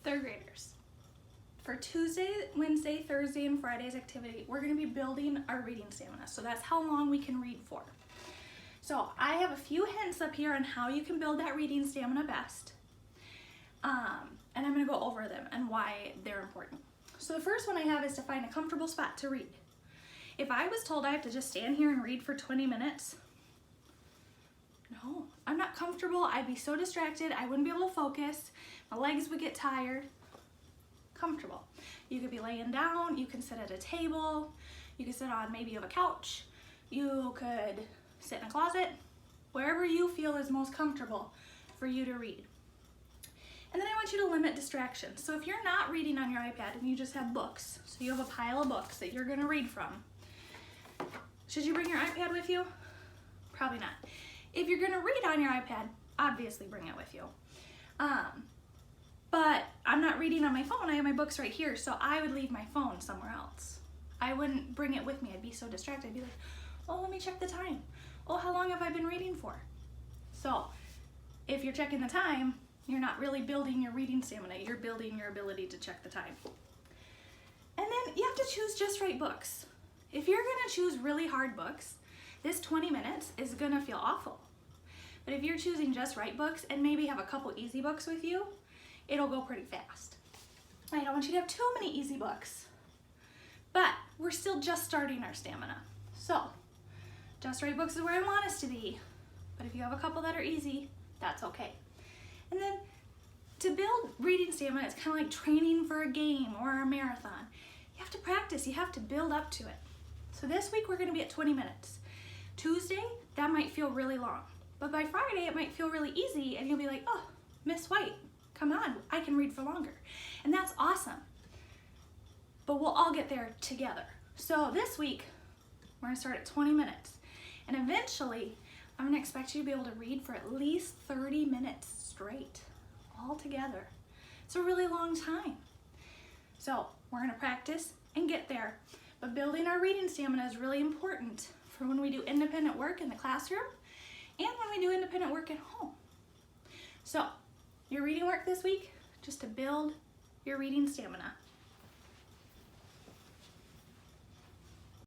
Third graders. For Tuesday, Wednesday, Thursday, and Friday's activity, we're going to be building our reading stamina. So that's how long we can read for. So I have a few hints up here on how you can build that reading stamina best. And I'm going to go over them and why they're important. So the first one I have is to find a comfortable spot to read. If I was told I have to just stand here and read for 20 minutes, no, I'm not comfortable. I'd be so distracted. I wouldn't be able to focus. My legs would get tired. Comfortable. You could be laying down. You can sit at a table. You could sit on maybe you have a couch. You could sit in a closet. Wherever you feel is most comfortable for you to read. And then I want you to limit distractions. So if you're not reading on your iPad and you just have books, so you have a pile of books that you're going to read from, should you bring your iPad with you? Probably not. If you're going to read on your iPad, obviously bring it with you. But I'm not reading on my phone. I have my books right here, so I would leave my phone somewhere else. I wouldn't bring it with me. I'd be so distracted. I'd be like, oh, let me check the time. Oh, how long have I been reading for? So if you're checking the time, you're not really building your reading stamina. You're building your ability to check the time. And then you have to choose just right books. If you're going to choose really hard books, this 20 minutes is going to feel awful. But if you're choosing just right books and maybe have a couple easy books with you, it'll go pretty fast. I don't want you to have too many easy books. But we're still just starting our stamina. So, just right books is where I want us to be. But if you have a couple that are easy, that's okay. And then to build reading stamina, it's kind of like training for a game or a marathon. You have to practice, you have to build up to it. So this week we're going to be at 20 minutes. Tuesday, that might feel really long. But by Friday, it might feel really easy and you'll be like, oh, Miss White, come on, I can read for longer. And that's awesome. But we'll all get there together. So this week, we're going to start at 20 minutes. And eventually, I'm going to expect you to be able to read for at least 30 minutes straight, all together. It's a really long time. So we're going to practice and get there. But building our reading stamina is really important for when we do independent work in the classroom and when we do independent work at home. So your reading work this week, just to build your reading stamina.